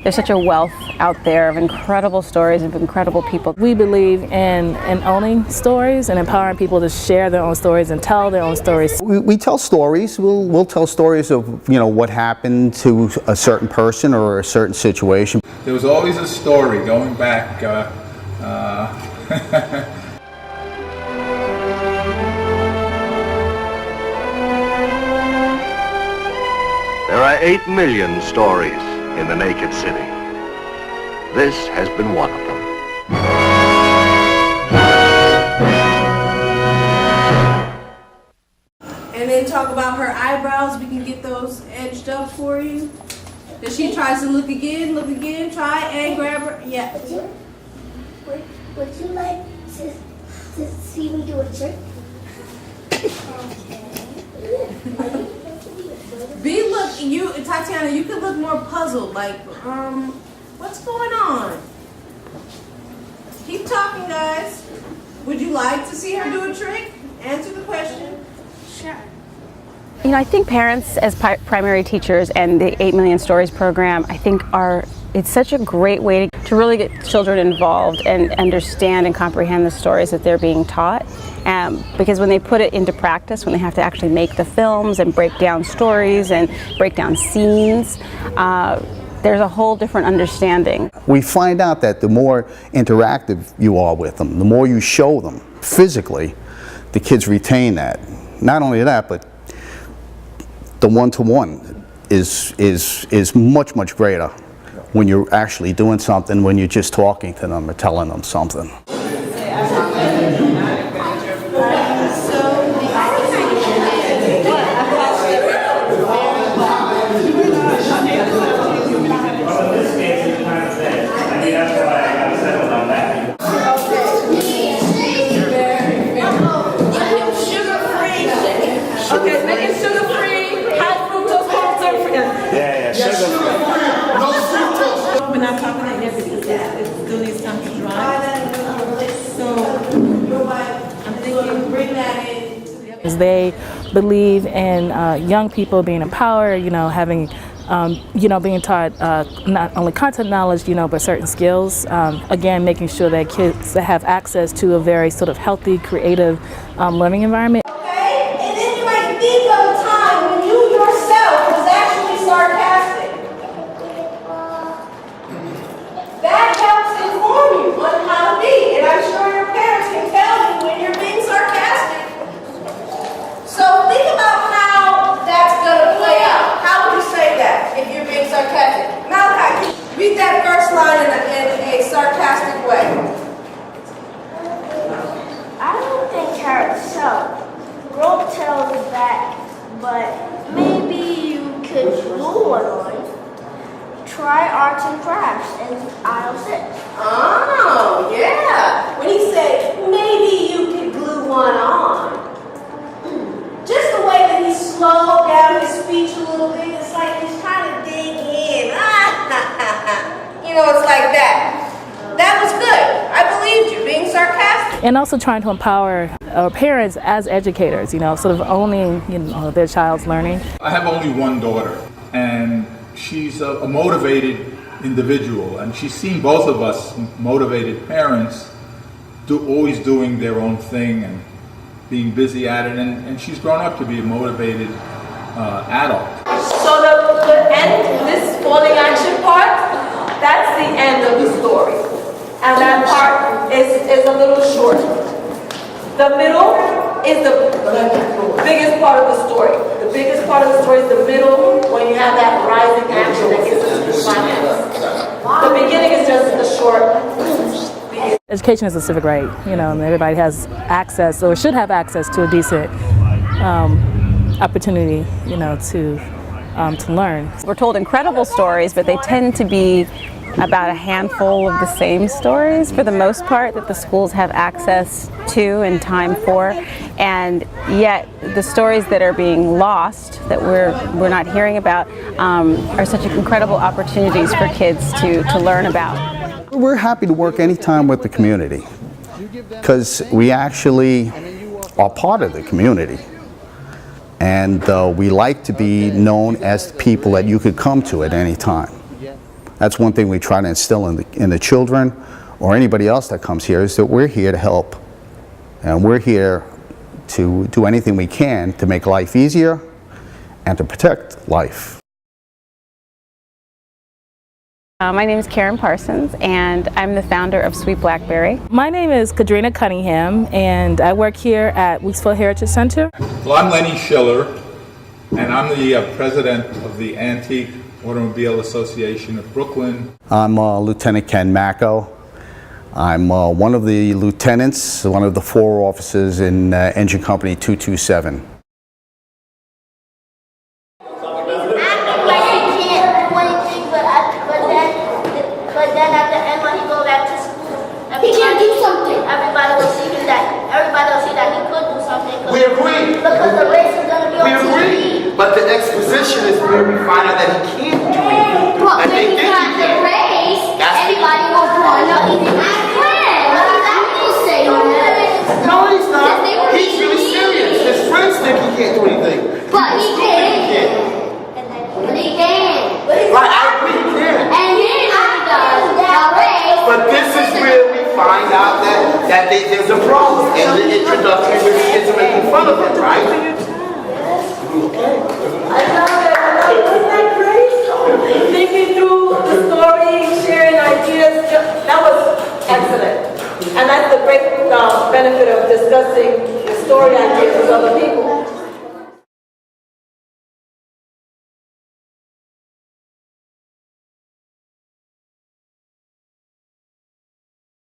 There's such a wealth out there of incredible stories of incredible people. We believe in owning stories and empowering people to share their own stories and tell their own stories. We tell stories. We'll tell stories of, you know, what happened to a certain person or a certain situation. There was always a story going back. There are 8 million stories in the naked city. This has been one of them. And then talk about her eyebrows. We can get those edged up for you. If she tries to look again, try and grab her. Yeah. Would you like to see me do a trick? Okay. Tatiana, you could look more puzzled, like, what's going on? Keep talking, guys. Would you like to see her do a trick? Answer the question. Sure. You know, I think parents as primary teachers and the 8 Million Stories program, I think it's such a great way to really get children involved and understand and comprehend the stories that they're being taught. Because when they put it into practice, when they have to actually make the films and break down stories and break down scenes, there's a whole different understanding. We find out that the more interactive you are with them, the more you show them physically, the kids retain that. Not only that, but the one-to-one is much, much greater when you're actually doing something, when you're just talking to them or telling them something. Okay, make it sugar-free, high fructose corn syrup. Yeah, sugar-free. No fructose. We're not talking to everybody. It still needs time to dry. So I'm thinking Bring that in. They believe in young people being empowered, you know, having, being taught not only content knowledge, you know, but certain skills. Again, making sure that kids have access to a very sort of healthy, creative learning environment. Think of a time when you yourself was actually sarcastic. That helps inform you on how to be, and I'm sure your parents can tell you when you're being sarcastic. So think about how that's going to play out. How would you say that if you're being sarcastic? Malachi, read that first line in a sarcastic way. I don't think her so. Roll tells it back, but maybe you could glue one on. Try arts and crafts in aisle 6. Oh, yeah. When he said, maybe you could glue one on. Just the way that he slowed down his speech a little bit, it's like he's trying to dig in. You know, it's like that. That was good. I believed you, being sarcastic. And also trying to empower our parents as educators, you know, sort of owning, you know, their child's learning. I have only one daughter, and she's a motivated individual, and she's seen both of us motivated parents always doing their own thing and being busy at it, and she's grown up to be a motivated adult. So the end, this falling action part, that's the end of the story. And that part is a little short. The middle is the biggest part of the story. The biggest part of the story is the middle, when you have that rising action that gets us to the climax. The beginning is just the short. Education is a civic right, you know, and everybody has access, or should have access to a decent opportunity, you know, to learn. We're told incredible stories, but they tend to be about a handful of the same stories for the most part that the schools have access to and time for, and yet the stories that are being lost, that we're not hearing about, are such incredible opportunities for kids to learn about. We're happy to work anytime with the community because we actually are part of the community, and we like to be known as the people that you could come to at any time. That's one thing we try to instill in the children or anybody else that comes here, is that we're here to help. And we're here to do anything we can to make life easier and to protect life. My name is Karen Parsons, and I'm the founder of Sweet Blackberry. My name is Kadrina Cunningham, and I work here at Weeksville Heritage Center. Well, I'm Lenny Schiller, and I'm the president of the Antique Automobile Association of Brooklyn. I'm Lieutenant Ken Macco. I'm one of the lieutenants, one of the 4 officers in Engine Company 227. But then at the end, when he goes back to school, he can't do something. Everybody will see that he could do something. We agree. Because the race is going to be on TV. We agree. But the exposition is where we find out that he can't do anything. But when he got the race, everybody will point out he didn't win. He's not going to say that. No, he's not. He's really serious. His friends think he can't do anything. But he can. But he can. Right, I agree, he can. And then he does that race. But this is where we find out that there's a problem. And the introductory with the kids are making fun of him, right? I love it. Wasn't that great? Thinking through the story, sharing ideas, that was excellent. And that's the great benefit of discussing the story ideas with other people.